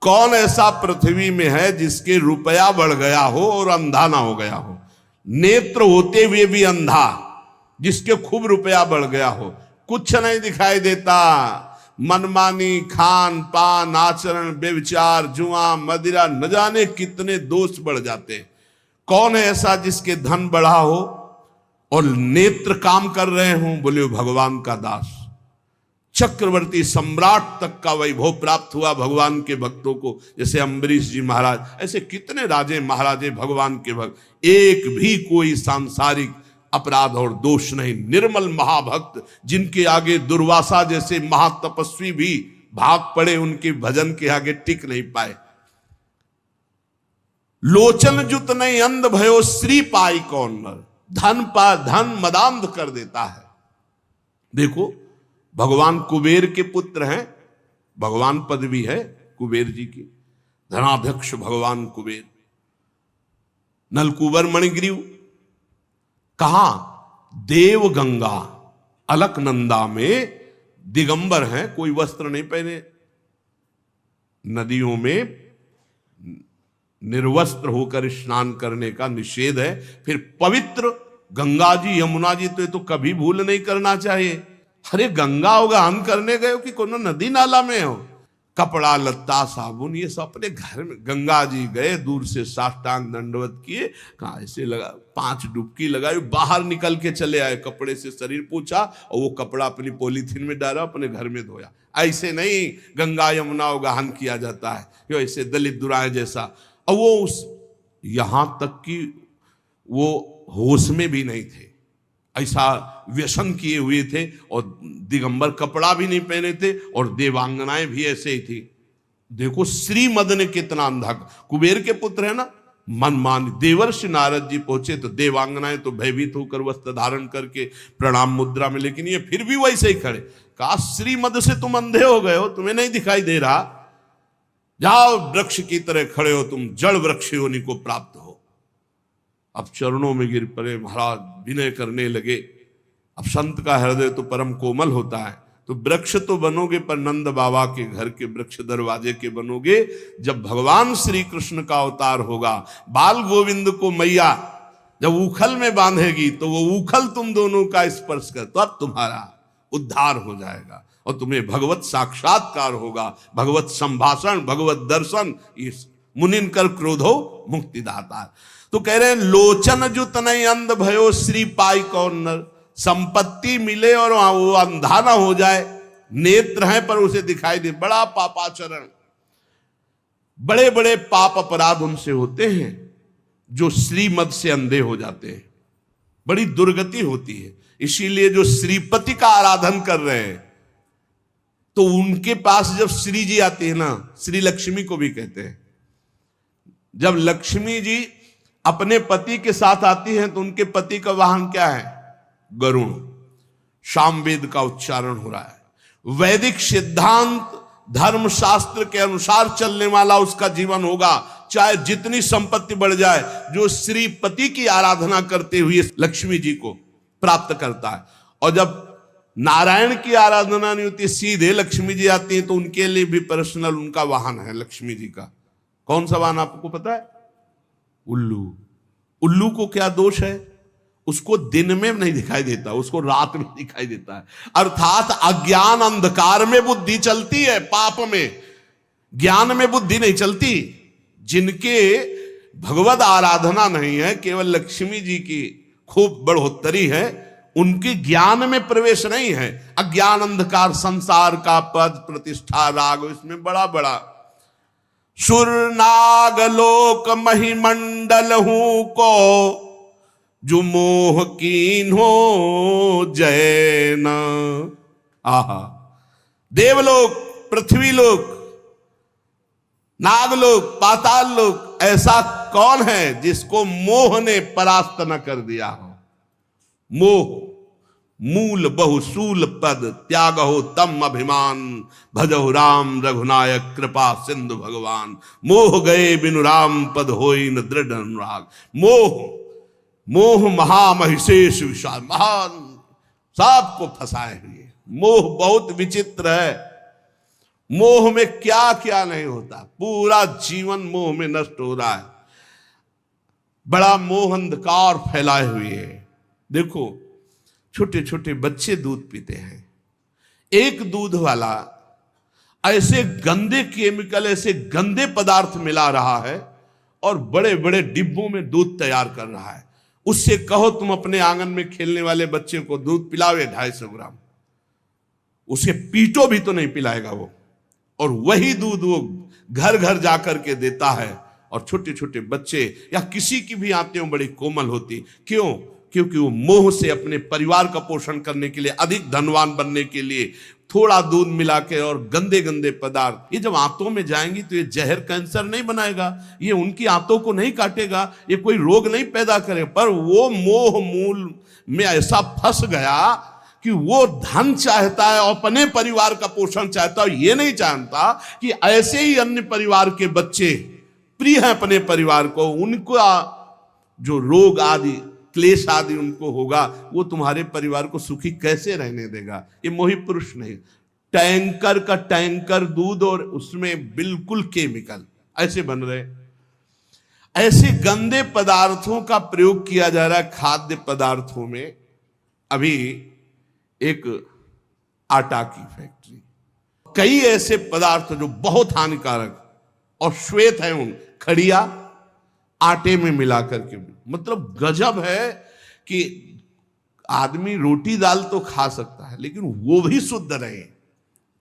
कौन ऐसा पृथ्वी में है जिसके रुपया बढ़ गया हो और अंधा ना हो गया हो? नेत्र होते हुए भी अंधा, जिसके खूब रुपया बढ़ गया हो, कुछ नहीं दिखाई देता। मनमानी, खान पान, आचरण, व्यभिचार, जुआ, मदिरा, न जाने कितने दोष बढ़ जाते। कौन है ऐसा जिसके धन बढ़ा हो और नेत्र काम कर रहे हों? बोले भगवान का दास। चक्रवर्ती सम्राट तक का वैभव प्राप्त हुआ भगवान के भक्तों को, जैसे अम्बरीश जी महाराज, ऐसे कितने राजे महाराजे भगवान के भक्त। एक भी कोई सांसारिक अपराध और दोष नहीं, निर्मल महाभक्त, जिनके आगे दुर्वासा जैसे महातपस्वी भी भाग पड़े, उनके भजन के आगे टिक नहीं पाए। लोचन जुत नहीं अंध भयो श्री पाई कौन नर। धन मदांध कर देता है। देखो, भगवान कुबेर के पुत्र हैं, भगवान पदवी है कुबेर जी की, धनाध्यक्ष भगवान कुबेर। नलकुबर मणिग्रीव कहां? देव गंगा अलकनंदा में दिगंबर हैं, कोई वस्त्र नहीं पहने। नदियों में निर्वस्त्र होकर स्नान करने का निषेध है। फिर पवित्र गंगा जी, यमुना जी तो ये तो कभी भूल नहीं करना चाहिए। अरे गंगा उगान करने गए हो कि कोनो नदी नाला में हो? कपड़ा लत्ता साबुन ये सब अपने घर में। गंगा जी गए, दूर से साष्टांग दंडवत किए, कहा ऐसे लगा, 5 डुबकी लगाई, बाहर निकल के चले आए, कपड़े से शरीर पोंछा और वो कपड़ा अपनी पॉलीथीन में डाला, अपने घर में धोया। ऐसे नहीं गंगा यमुना उगाहन किया जाता है, यो ऐसे दलित दुराए जैसा। और वो उस यहां तक कि वो होश में भी नहीं थे, ऐसा व्यसन किए हुए थे, और दिगंबर कपड़ा भी नहीं पहने थे, और देवांगनाएं भी ऐसे ही थी। देखो श्रीमद ने कितना अंधा। कुबेर के पुत्र है ना, मनमानी। देवर्षि नारद जी पहुंचे तो देवांगनाएं तो भयभीत होकर वस्त्र धारण करके प्रणाम मुद्रा में, लेकिन ये फिर भी वैसे ही खड़े। कहा श्रीमद से तुम अंधे हो गए हो, तुम्हें नहीं दिखाई दे रहा? जाओ वृक्ष की तरह खड़े हो, तुम जड़ वृक्ष होने को प्राप्त हो। अब चरणों में गिर पड़े, महाराज विनय करने लगे। अब संत का हृदय तो परम कोमल होता है, तो वृक्ष तो बनोगे पर नंद बाबा के घर के वृक्ष दरवाजे के बनोगे। जब भगवान श्री कृष्ण का अवतार होगा, बाल गोविंद को मैया जब उखल में बांधेगी, तो वो उखल तुम दोनों का स्पर्श कर, तो अब तुम्हारा उद्धार हो जाएगा और तुम्हें भगवत साक्षात्कार होगा, भगवत संभाषण, भगवत दर्शन। इस मुनिन कर क्रोधो मुक्तिदाता। तो कह रहे हैं लोचन जुत नहीं अंध भयो श्री पाई कौन नर। संपत्ति मिले और वो अंधा ना हो जाए, नेत्र हैं पर उसे दिखाई दे। बड़ा पापाचरण, बड़े बड़े पाप अपराध उनसे होते हैं जो श्रीमद से अंधे हो जाते हैं। बड़ी दुर्गति होती है। इसीलिए जो श्रीपति का आराधन कर रहे हैं, तो उनके पास जब श्री जी आती है ना, श्री लक्ष्मी को भी कहते हैं, जब लक्ष्मी जी अपने पति के साथ आती हैं तो उनके पति का वाहन क्या है? गरुण। सामवेद का उच्चारण हो रहा है। वैदिक सिद्धांत धर्म शास्त्र के अनुसार चलने वाला उसका जीवन होगा, चाहे जितनी संपत्ति बढ़ जाए। जो श्रीपति की आराधना करते हुए लक्ष्मी जी को प्राप्त करता है। और जब नारायण की आराधना नहीं होती, सीधे लक्ष्मी जी आती हैं, तो उनके लिए भी पर्सनल उनका वाहन है लक्ष्मी जी का। कौन सा वाहन आपको पता है? उल्लू। उल्लू को क्या दोष है? उसको दिन में नहीं दिखाई देता, उसको रात में दिखाई देता है। अर्थात अज्ञान अंधकार में बुद्धि चलती है, पाप में, ज्ञान में बुद्धि नहीं चलती। जिनके भगवत आराधना नहीं है, केवल लक्ष्मी जी की खूब बढ़ोतरी है, उनकी ज्ञान में प्रवेश नहीं है। अज्ञान अंधकार, संसार का पद प्रतिष्ठा राग, इसमें बड़ा बड़ा सुर नागलोक महिमंडल हूं को जो मोह कीन हो जैन। आहा, देवलोक, पृथ्वीलोक, नागलोक, पाताल लोक, ऐसा कौन है जिसको मोह ने परास्त न कर दिया हो? मोह मूल बहुसूल पद त्याग हो तम अभिमान, भजो राम रघुनायक कृपा सिंधु भगवान। मोह गए बिनु राम पद होई न दृढ़ अनुराग। मोह, मोह महामहिषेश विशाल, महान, सबको फंसाए हुए। मोह बहुत विचित्र है। मोह में क्या क्या नहीं होता, पूरा जीवन मोह में नष्ट हो रहा है। बड़ा मोह अंधकार फैलाए हुए है। देखो छोटे छोटे बच्चे दूध पीते हैं, एक दूध वाला ऐसे गंदे केमिकल, ऐसे गंदे पदार्थ मिला रहा है और बड़े बड़े डिब्बों में दूध तैयार कर रहा है। उससे कहो तुम अपने आंगन में खेलने वाले बच्चे को दूध पिलावे 250 ग्राम, उसे पीटो भी तो नहीं पिलाएगा वो। और वही दूध वो घर घर जाकर के देता है। और छोटे छोटे बच्चे या किसी की भी आंतें बड़ी कोमल होती, क्यों? क्योंकि वो मोह से अपने परिवार का पोषण करने के लिए, अधिक धनवान बनने के लिए थोड़ा दूध मिला के और गंदे गंदे पदार्थ, ये जब आंतों में जाएंगी तो ये जहर कैंसर नहीं बनाएगा, ये उनकी आंतों को नहीं काटेगा, ये कोई रोग नहीं पैदा करेगा। पर वो मोह मूल में ऐसा फंस गया कि वो धन चाहता है और अपने परिवार का पोषण चाहता है, ये नहीं जानता कि ऐसे ही अन्य परिवार के बच्चे प्रिय हैं अपने परिवार को, उनका जो रोग आदि क्लेश आदि उनको होगा, वो तुम्हारे परिवार को सुखी कैसे रहने देगा। ये मोही पुरुष नहीं, टैंकर का टैंकर दूध और उसमें बिल्कुल केमिकल ऐसे बन रहे। ऐसे गंदे पदार्थों का प्रयोग किया जा रहा है खाद्य पदार्थों में। अभी एक आटा की फैक्ट्री, कई ऐसे पदार्थ जो बहुत हानिकारक और श्वेत है, उन खड़िया आटे में मिलाकर के, मतलब गजब है कि आदमी रोटी दाल तो खा सकता है लेकिन वो भी शुद्ध रहे।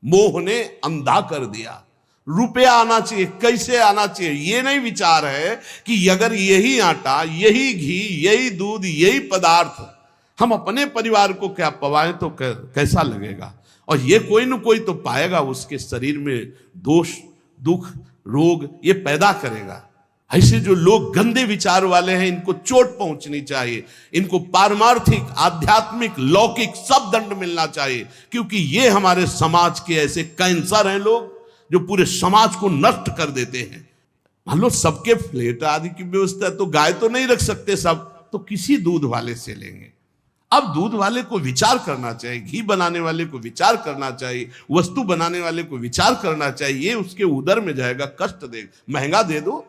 मोह ने अंधा कर दिया। रुपया आना चाहिए, कैसे आना चाहिए, ये नहीं विचार है कि अगर यही आटा, यही घी, यही दूध, यही पदार्थ हम अपने परिवार को क्या पवाएं तो कैसा लगेगा। और ये कोई न कोई तो पाएगा, उसके शरीर में दोष, दुख, रोग ये पैदा करेगा। ऐसे जो लोग गंदे विचार वाले हैं, इनको चोट पहुंचनी चाहिए, इनको पारमार्थिक, आध्यात्मिक, लौकिक सब दंड मिलना चाहिए, क्योंकि ये हमारे समाज के ऐसे कैंसर हैं लोग जो पूरे समाज को नष्ट कर देते हैं। मान लो सबके फ्लैट आदि की व्यवस्था है तो गाय तो नहीं रख सकते सब, तो किसी दूध वाले से लेंगे। अब दूध वाले को विचार करना चाहिए, घी बनाने वाले को विचार करना चाहिए, वस्तु बनाने वाले को विचार करना चाहिए। ये उसके उदर में जाएगा, कष्ट देगा। महंगा दे दो,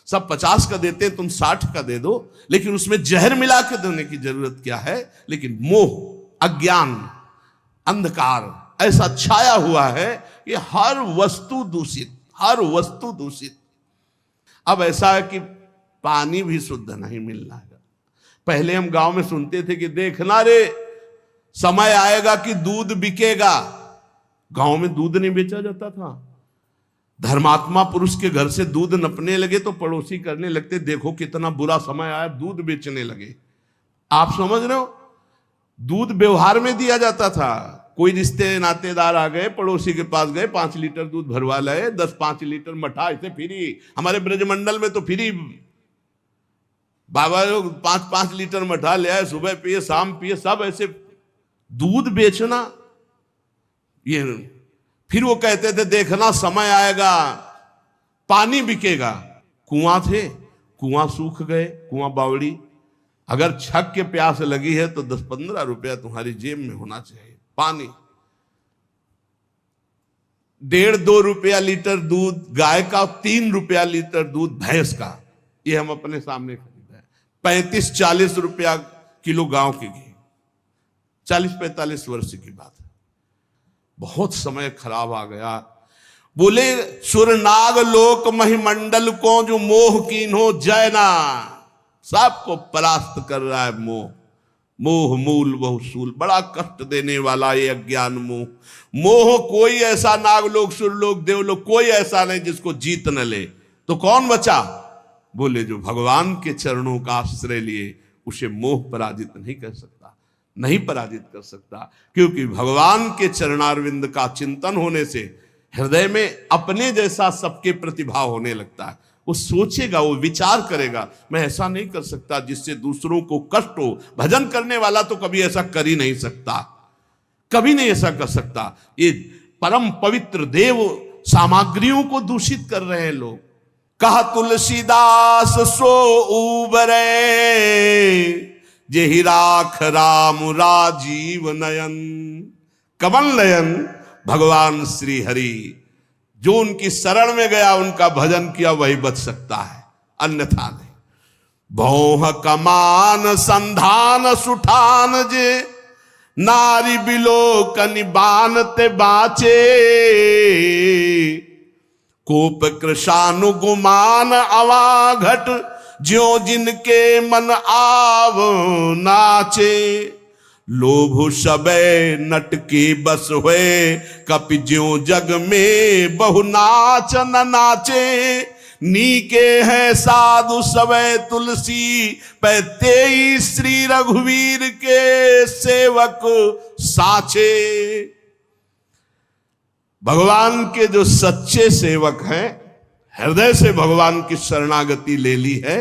सब 50 का देते हैं, तुम 60 का दे दो, लेकिन उसमें जहर मिला के देने की जरूरत क्या है। लेकिन मोह, अज्ञान, अंधकार ऐसा छाया हुआ है कि हर वस्तु दूषित, हर वस्तु दूषित। अब ऐसा है कि पानी भी शुद्ध नहीं मिल रहा है। पहले हम गांव में सुनते थे कि देखना रे समय आएगा कि दूध बिकेगा। गांव में दूध नहीं बेचा जाता था। धर्मात्मा पुरुष के घर से दूध नपने लगे तो पड़ोसी करने लगते, देखो कितना बुरा समय आया, दूध बेचने लगे। आप समझ रहे हो, दूध व्यवहार में दिया जाता था। कोई रिश्ते नातेदार आ गए, पड़ोसी के पास गए, 5 लीटर दूध भरवा लाए, 10-5 लीटर मठा, ऐसे फ्री। हमारे ब्रजमंडल में तो फ्री बाबा लोग 5-5 लीटर मठा ले आए, सुबह पिए शाम पिए, सब ऐसे दूध बेचना। ये फिर वो कहते थे देखना समय आएगा पानी बिकेगा। कुआं थे, कुआं सूख गए, कुआं बावड़ी। अगर छक के प्यास लगी है तो 10-15 रुपया तुम्हारी जेब में होना चाहिए। पानी 1.5-2 रुपया लीटर दूध गाय का, 3 रुपया लीटर दूध भैंस का। ये हम अपने सामने खरीदा है। 35-40 रुपया किलो गांव की घी। 40-45 वर्ष की बात है। बहुत समय खराब आ गया। बोले सुरनाग लोक महिमंडल को जो मोह कीन्हो जयना, सबको परास्त कर रहा है मोह। मोह मूल बहुसूल, बड़ा कष्ट देने वाला ये अज्ञान मोह। मोह कोई ऐसा नागलोक, सुरलोक, देवलोक कोई ऐसा नहीं जिसको जीत न ले। तो कौन बचा? बोले जो भगवान के चरणों का आश्रय लिए, उसे मोह पराजित नहीं कर सकता, नहीं पराजित कर सकता। क्योंकि भगवान के चरणारविंद का चिंतन होने से हृदय में अपने जैसा सबके प्रतिभाव होने लगता है। वो सोचेगा, वो विचार करेगा, मैं ऐसा नहीं कर सकता जिससे दूसरों को कष्ट हो। भजन करने वाला तो कभी ऐसा कर ही नहीं सकता, कभी नहीं ऐसा कर सकता। ये परम पवित्र देव सामग्रियों को दूषित कर रहे हैं लोग। कहा तुलसीदास सो उबरे, जेहि राख राम राजीव नयन। कमल नयन भगवान श्री हरि जो उनकी शरण में गया, उनका भजन किया, वही बच सकता है, अन्यथा नहीं। भौह कमान संधान सुठान जे, नारी बिलोकनि बानते बाचे। कोप कृशानुगुमान अवाघट, ज्यों जिनके मन आव नाचे। लोभ सबे नट के बस हुए, कपि ज्यों जग में बहु नाच न नाचे। नीके हैं साधु सबे तुलसी, पैते श्री रघुवीर के सेवक साचे। भगवान के जो सच्चे सेवक हैं, हृदय से भगवान की शरणागति ले ली है,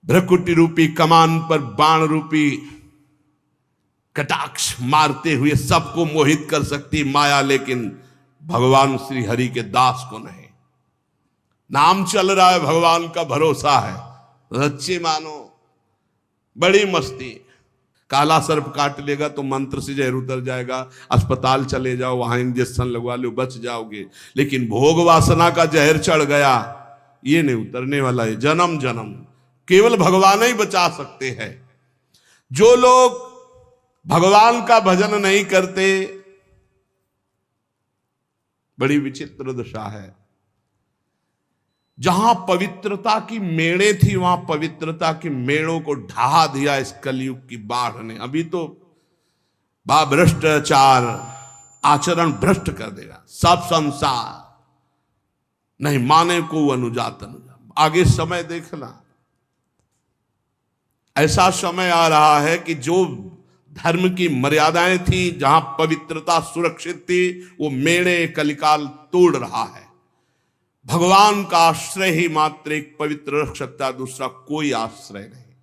भ्रकुटी रूपी कमान पर बाण रूपी कटाक्ष मारते हुए सबको मोहित कर सकती माया, लेकिन भगवान श्री हरि के दास को नहीं। नाम चल रहा है, भगवान का भरोसा है, सच्चे मानो, बड़ी मस्ती। काला सर्प काट लेगा तो मंत्र से जहर उतर जाएगा, अस्पताल चले जाओ, वहां इंजेक्शन लगवा लो, बच जाओगे। लेकिन भोग वासना का जहर चढ़ गया, ये नहीं उतरने वाला है, जन्म जन्म केवल भगवान ही बचा सकते हैं। जो लोग भगवान का भजन नहीं करते, बड़ी विचित्र दशा है। जहां पवित्रता की मेड़े थी, वहां पवित्रता की मेड़ों को ढहा दिया इस कलयुग की बाढ़ ने। अभी तो भ्रष्टाचार आचरण भ्रष्ट कर देगा सब संसार, नहीं माने को अनुजात अनुजा। आगे समय देखना, ऐसा समय आ रहा है कि जो धर्म की मर्यादाएं थी, जहां पवित्रता सुरक्षित थी, वो मेड़े कलिकाल तोड़ रहा है। भगवान का आश्रय ही मात्र एक पवित्र रख सकता, दूसरा कोई आश्रय नहीं।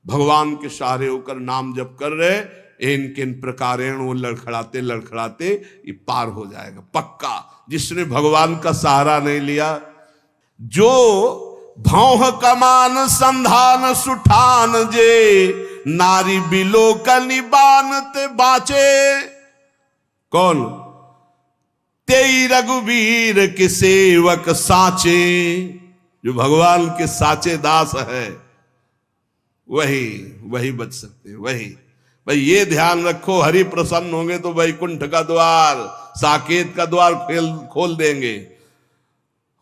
भगवान के सहारे होकर नाम जप कर रहे, इन किन प्रकारेण वो लड़खड़ाते लड़खड़ाते ये पार हो जाएगा पक्का। जिसने भगवान का सहारा नहीं लिया, जो भौह कमान संधान सुठान जे, नारी बिलोकनि बानते बाचे। कौन? तेई रघुवीर के सेवक साचे। जो भगवान के साचे दास है, वही बच सकते, वही। भाई ये ध्यान रखो, हरि प्रसन्न होंगे तो वैकुंठ का द्वार, साकेत का द्वार खोल देंगे,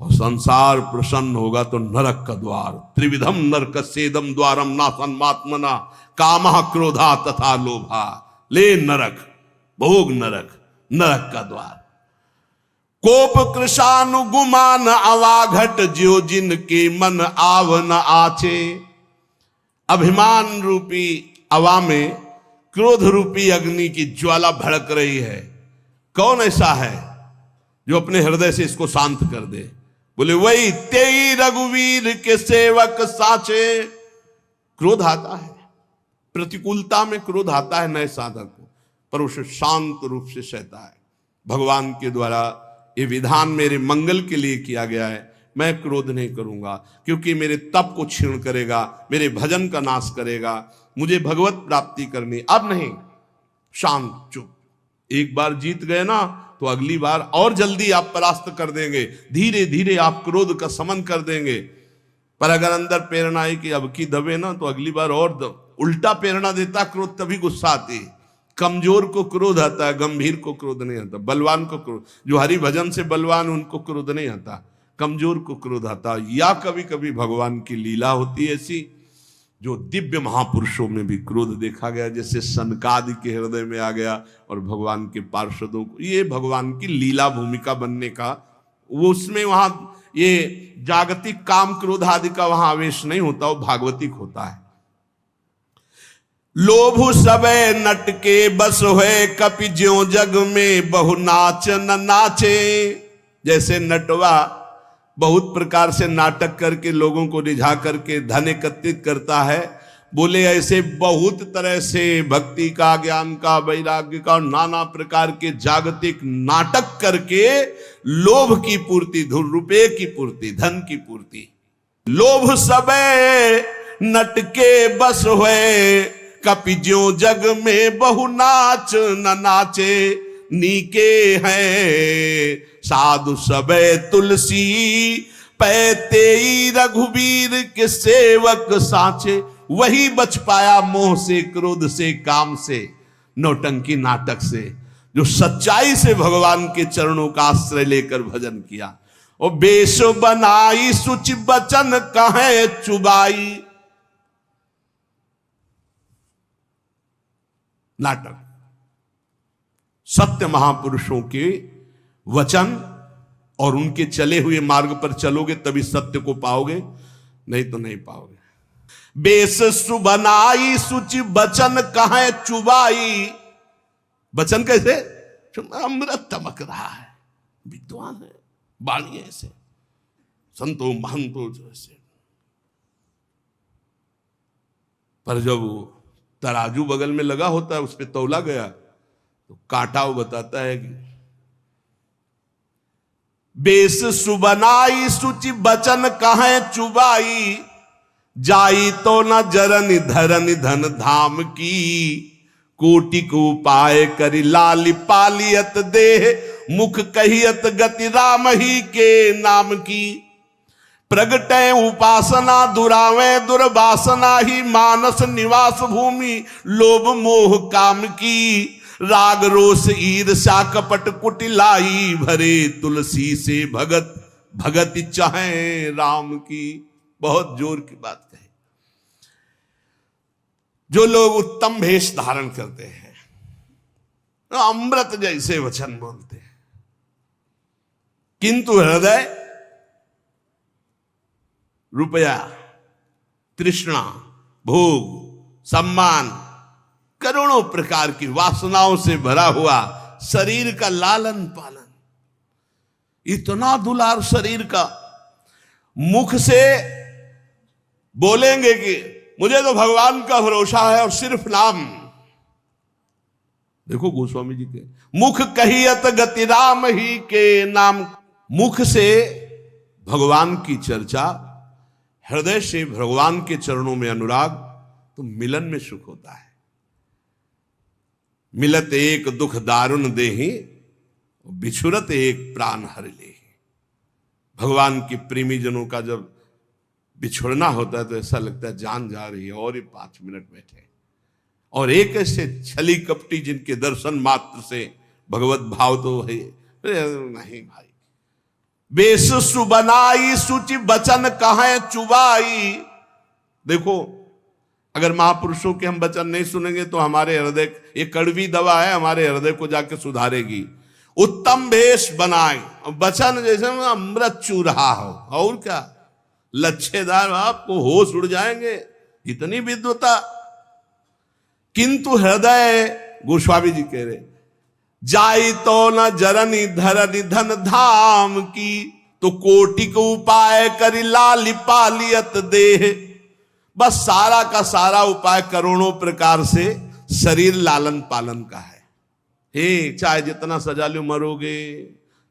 और संसार प्रसन्न होगा तो नरक का द्वार। त्रिविधम नरक सेदम द्वारम नासन्मात्मना, कामः क्रोधा तथा लोभा। ले नरक, भोग नरक, नरक का द्वार। कोप कृशानुगुमान अवाघट, ज्यों जिनके मन आव न आचे। अभिमान रूपी अवा में क्रोध रूपी अग्नि की ज्वाला भड़क रही है। कौन ऐसा है जो अपने हृदय से इसको शांत कर दे? बोले वही तेई रघुवीर के सेवक साचे। क्रोध आता है, प्रतिकूलता में क्रोध आता है नए साधक को, पर उसे शांत रूप से सहता है। भगवान के द्वारा ये विधान मेरे मंगल के लिए किया गया है। मैं क्रोध नहीं करूंगा, क्योंकि मेरे तप को क्षीण करेगा, मेरे भजन का नाश करेगा, मुझे भगवत प्राप्ति करनी। अब नहीं, शांत चुप। एक बार जीत गए ना तो अगली बार और जल्दी आप परास्त कर देंगे, धीरे धीरे आप क्रोध का समन कर देंगे। पर अगर अंदर प्रेरणा आई कि अब की दबे ना, तो अगली बार और उल्टा प्रेरणा देता क्रोध, तभी गुस्सा आती है। कमजोर को क्रोध आता है, गंभीर को क्रोध नहीं आता। बलवान को क्रोध, जो हरि भजन से बलवान, उनको क्रोध नहीं आता, कमजोर को क्रोध आता। या कभी कभी भगवान की लीला होती है ऐसी, जो दिव्य महापुरुषों में भी क्रोध देखा गया, जैसे सनकादि के हृदय में आ गया और भगवान के पार्षदों को। ये भगवान की लीला भूमिका बनने का, वो उसमें वहां ये जागतिक काम क्रोध आदि का वहां आवेश नहीं होता, वो भागवतिक होता है। लोभ सबे नट के बस हुए, कपि ज्यों जग में बहु नाच न नाचे। जैसे नटवा बहुत प्रकार से नाटक करके लोगों को रिझा करके धन एकत्रित करता है, बोले ऐसे बहुत तरह से भक्ति का, ज्ञान का, वैराग्य का, नाना प्रकार के जागतिक नाटक करके लोभ की पूर्ति, रुपये की पूर्ति, धन की पूर्ति। लोभ सबे नट के बस हुए, कपि ज्यों जग में बहु नाच न नाचे। नीके हैं साधु सबे तुलसी पैते रघुवीर के सेवक साचे। वही बच पाया मोह से, क्रोध से, काम से, नौटंकी नाटक से, जो सच्चाई से भगवान के चरणों का आश्रय लेकर भजन किया। और बेश बनाई सुच बचन कहे चुबाई। नाटक। सत्य महापुरुषों के वचन और उनके चले हुए मार्ग पर चलोगे तभी सत्य को पाओगे, नहीं तो नहीं पाओगे। बेस सुबनाई सुचि बचन कहे चुबाई। बचन कैसे? अमृत तमक रहा है, विद्वान है, बाणी ऐसे, संतो महंतो जैसे। पर जब वो तराजू बगल में लगा होता है, उस पर तौला गया तो कांटा वो बताता है कि बेस सुबनाई सुचि बचन कहे चुबाई। जाई तो न जरन धरन धन धाम की। कोटि को उपाय करी लाली पालियत देह। मुख कहियत गति राम ही के नाम की। प्रगटे उपासना दुरावे दुर्वासना ही। मानस निवास भूमि लोभ मोह काम की। राग रोष ईर्ष्या कपट कुटिलाई भरे। तुलसी से भगत भगति चाहे राम की। बहुत जोर की बात कही। जो लोग उत्तम भेष धारण करते हैं, अमृत जैसे वचन बोलते हैं, किंतु हृदय रुपया, तृष्णा, भोग, सम्मान, करोड़ों प्रकार की वासनाओं से भरा हुआ शरीर का लालन पालन, इतना दुलार शरीर का। मुख से बोलेंगे कि मुझे तो भगवान का भरोसा है और सिर्फ नाम। देखो गोस्वामी जी के मुख कहियत गति राम ही के नाम। मुख से भगवान की चर्चा, हृदय से भगवान के चरणों में अनुराग, तो मिलन में सुख होता है। मिलत एक दुख दारुण देहि, बिछुरत एक प्राण हर ले। भगवान के प्रेमी जनों का जब बिछुड़ना होता है तो ऐसा लगता है जान जा रही है, और ये 5 मिनट बैठे। और एक ऐसे छली कपटी जिनके दर्शन मात्र से भगवत भाव तो है नहीं भाई। बेस सुबनाई सुचि बचन कहे चुबाई। देखो, अगर महापुरुषों के हम वचन नहीं सुनेंगे तो हमारे हृदय, ये कड़वी दवा है, हमारे हृदय को जाके सुधारेगी। उत्तम भेष बनाए, वचन जैसे अमृत चू रहा हो, और क्या, लच्छेदार, आपको होश उड़ जाएंगे, इतनी विद्वता। किंतु हृदय, गोस्वामी जी कह रहे, जाई तो न जरनी धरनी धन धाम की। तो कोटि को उपाय करी लाली पालियत देह। बस सारा का सारा उपाय करोड़ों प्रकार से शरीर लालन पालन का है। हे, चाहे जितना सजा लो मरोगे,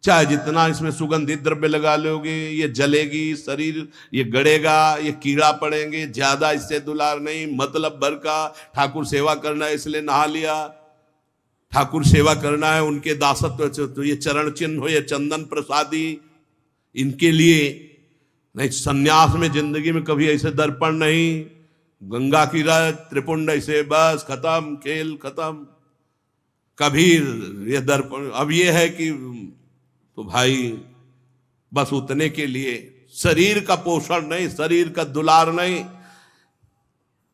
चाहे जितना इसमें सुगंधित द्रव्य लगा लोगे, ये जलेगी शरीर, ये गड़ेगा, ये कीड़ा पड़ेंगे, ज्यादा इससे दुलार नहीं, मतलब भर का। ठाकुर सेवा करना है इसलिए नहा लिया, ठाकुर सेवा करना है, उनके दासत्व, तो ये चरण चिन्ह हो, ये चंदन प्रसादी, इनके लिए नहीं। सन्यास में जिंदगी में कभी ऐसे दर्पण नहीं, गंगा की रत त्रिपुंड ऐसे, बस खत्म, खेल खत्म। कभी ये दर्पण, अब ये है कि तो भाई बस उतने के लिए, शरीर का पोषण नहीं, शरीर का दुलार नहीं।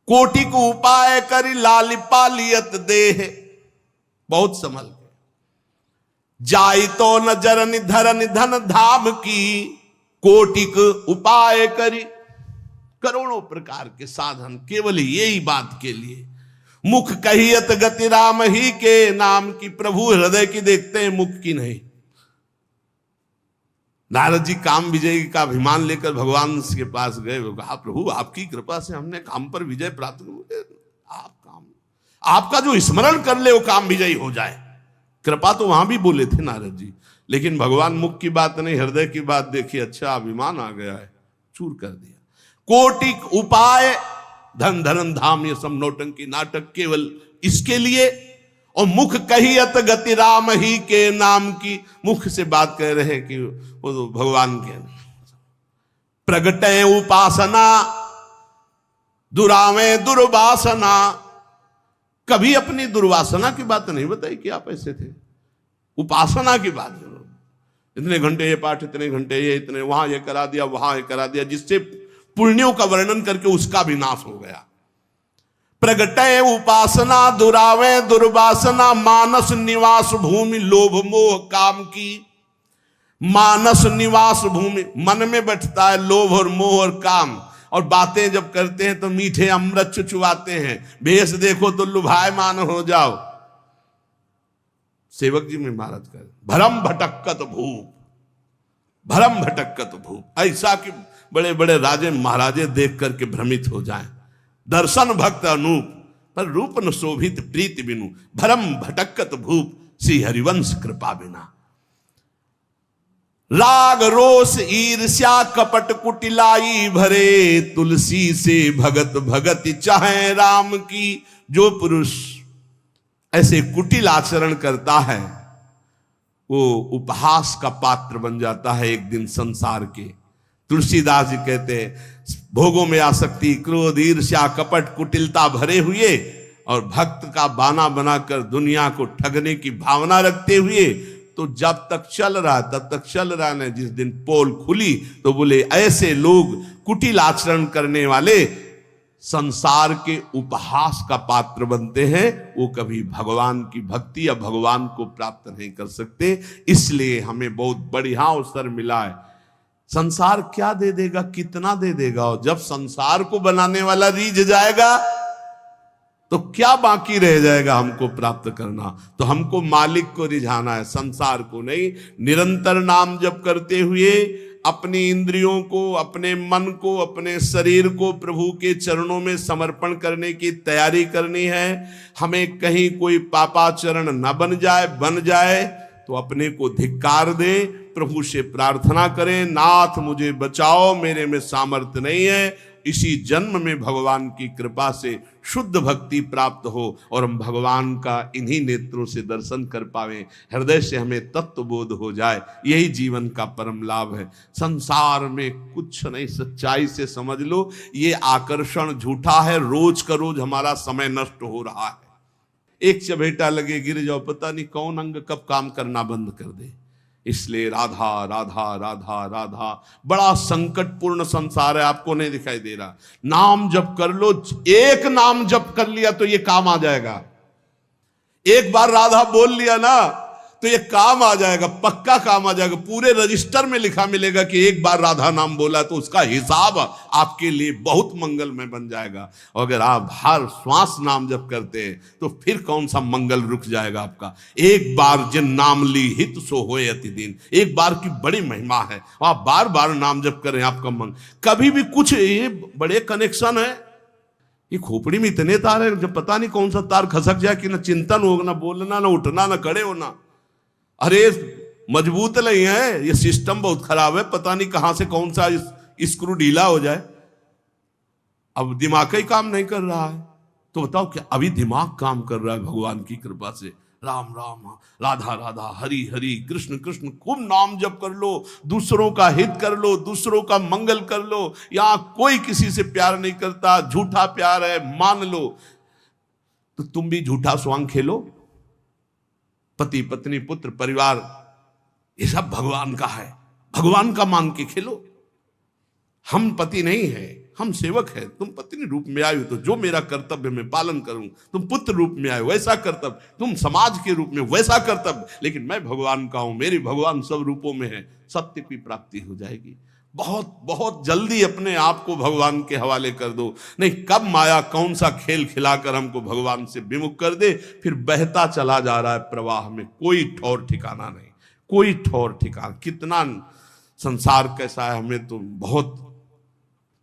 कोटि को उपाय करी लाली पालियत देह। बहुत संभल के। जाई तो न जरनि धरनि धन धाम की। कोटिक उपाय करी, करोड़ों प्रकार के साधन केवल यही बात के लिए। मुख कहियत गति राम ही के नाम की। प्रभु हृदय की देखते हैं, मुख की नहीं। नारद जी काम विजय का अभिमान लेकर भगवान के पास गए, कहा प्रभु आपकी कृपा से हमने काम पर विजय प्राप्त कर, आप काम, आपका जो स्मरण कर ले वो काम विजयी हो जाए। कृपा तो वहां भी बोले थे नारद जी, लेकिन भगवान मुख की बात नहीं, हृदय की बात देखी। अच्छा, अभिमान आ गया है, चूर कर दिया। कोटिक उपाय, धन धरन धाम, ये सब नौटंकी नाटक केवल इसके लिए। और मुख कहियत गति राम ही के नाम की, मुख से बात कह रहे हैं कि वो तो भगवान के। प्रगटे उपासना दुरावे दुर्वासना, कभी अपनी दुर्वासना की बात नहीं बताई कि आप ऐसे थे। उपासना की बात करो, इतने घंटे ये पाठ, इतने घंटे ये, इतने वहां ये करा दिया, वहां ये करा दिया, जिससे पुण्यों का वर्णन करके उसका भी नाश हो गया। प्रगटे उपासना दुरावे दुर्वासना, मानस निवास भूमि लोभ मोह काम की। मानस निवास भूमि, मन में बैठता है लोभ और मोह और काम, और बातें जब करते हैं तो मीठे अमृत चुचुआते हैं, भेष देखो तो लुभायमान हो जाओ। सेवक जी में महाराज कर भरम भटक्कत भूप, भरम भटक्कत भूप, ऐसा कि बड़े बड़े राजे महाराजे देख करके भ्रमित हो जाएं। दर्शन भक्त अनूप पर रूप न शोभित प्रीति बिनु, भरम भटक्कत भूप श्री हरिवंश कृपा बिना। राग रोष ईर्ष्या कपट कुटिलाई भरे, तुलसी से भगत भगति चाहे राम की। जो पुरुष ऐसे कुटिल आचरण करता है वो उपहास का पात्र बन जाता है एक दिन संसार के। तुलसीदास जी कहते हैं भोगों में आसक्ति, क्रोध, ईर्ष्या, कपट, कुटिलता भरे हुए और भक्त का बाना बनाकर दुनिया को ठगने की भावना रखते हुए, तो जब तक चल रहा तब तक चल रहा है। जिस दिन पोल खुली तो बोले ऐसे लोग कुटिल आचरण करने वाले संसार के उपहास का पात्र बनते हैं, वो कभी भगवान की भक्ति या भगवान को प्राप्त नहीं कर सकते। इसलिए हमें बहुत बढ़िया अवसर मिला है। संसार क्या दे देगा, कितना दे देगा, और जब संसार को बनाने वाला रीझ जाएगा तो क्या बाकी रह जाएगा हमको प्राप्त करना। तो हमको मालिक को रिझाना है, संसार को नहीं। निरंतर नाम जप करते हुए अपनी इंद्रियों को, अपने मन को, अपने शरीर को प्रभु के चरणों में समर्पण करने की तैयारी करनी है। हमें कहीं कोई पापाचरण न बन जाए तो अपने को धिक्कार दे, प्रभु से प्रार्थना करें, नाथ मुझे बचाओ, मेरे में सामर्थ्य नहीं है। इसी जन्म में भगवान की कृपा से शुद्ध भक्ति प्राप्त हो और हम भगवान का इन्हीं नेत्रों से दर्शन कर पावें, हृदय से हमें तत्व बोध हो जाए। यही जीवन का परम लाभ है। संसार में कुछ नहीं, सच्चाई से समझ लो, ये आकर्षण झूठा है। रोज का रोज हमारा समय नष्ट हो रहा है। एक चबेटा लगे गिर जाओ, पता नहीं कौन अंग कब काम करना बंद कर दे। इसलिए राधा राधा राधा राधा, बड़ा संकटपूर्ण संसार है, आपको नहीं दिखाई दे रहा। नाम जप कर लो, एक नाम जप कर लिया तो ये काम आ जाएगा। एक बार राधा बोल लिया ना तो ये काम आ जाएगा, पक्का काम आ जाएगा। पूरे रजिस्टर में लिखा मिलेगा कि एक बार राधा नाम बोला, तो उसका हिसाब आपके लिए बहुत मंगलमय बन जाएगा। और अगर आप हर श्वास नाम जप करते हैं तो फिर कौन सा मंगल रुक जाएगा आपका। एक बार जिन नाम ली हित सो होए अति दिन, एक बार की बड़ी महिमा है। आप बार बार नाम जप करें, आपका मन कभी भी कुछ, ये बड़े कनेक्शन है। ये खोपड़ी में इतने तार है, जब पता नहीं कौन सा तार खसक जाए कि ना चिंतन हो, ना बोलना, ना उठना, ना खड़े होना। अरे मजबूत नहीं है, ये सिस्टम बहुत खराब है। पता नहीं कहां से कौन सा स्क्रू ढीला हो जाए। अब दिमाग ही काम नहीं कर रहा है, तो बताओ क्या अभी दिमाग काम कर रहा है भगवान की कृपा से। राम राम, राधा राधा, हरि हरि, कृष्ण कृष्ण, खूब नाम जप कर लो, दूसरों का हित कर लो, दूसरों का मंगल कर लो। यहां कोई किसी से प्यार नहीं करता, झूठा प्यार है, मान लो। तो तुम भी झूठा स्वांग खेलो। पति पत्नी पुत्र परिवार ये सब भगवान का है, भगवान का मान के खेलो। हम पति नहीं है, हम सेवक है। तुम पत्नी रूप में आए हो तो जो मेरा कर्तव्य मैं पालन करूं, तुम पुत्र रूप में आए वैसा कर्तव्य, तुम समाज के रूप में वैसा कर्तव्य, लेकिन मैं भगवान का हूं, मेरे भगवान सब रूपों में है। सत्य की प्राप्ति हो जाएगी। बहुत बहुत जल्दी अपने आप को भगवान के हवाले कर दो, नहीं कब माया कौन सा खेल खिलाकर हमको भगवान से विमुख कर दे, फिर बहता चला जा रहा है प्रवाह में, कोई ठौर ठिकाना नहीं, कोई ठौर ठिकाना। कितना संसार कैसा है हमें तो बहुत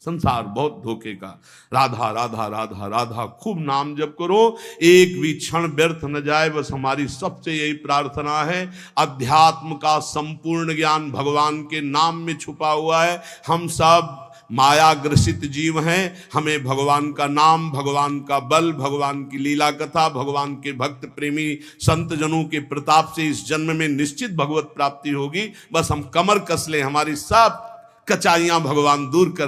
संसार बहुत धोखे का। राधा राधा राधा राधा खूब नाम जप करो, एक भी क्षण व्यर्थ न जाए, बस हमारी सबसे यही प्रार्थना है। अध्यात्म का संपूर्ण ज्ञान भगवान के नाम में छुपा हुआ है। हम सब माया ग्रसित जीव हैं, हमें भगवान का नाम, भगवान का बल, भगवान की लीला कथा, भगवान के भक्त प्रेमी संत जनों के प्रताप से इस जन्म में निश्चित भगवत प्राप्ति होगी। बस हम कमर कस लें, हमारी सब कचाइयां भगवान दूर कर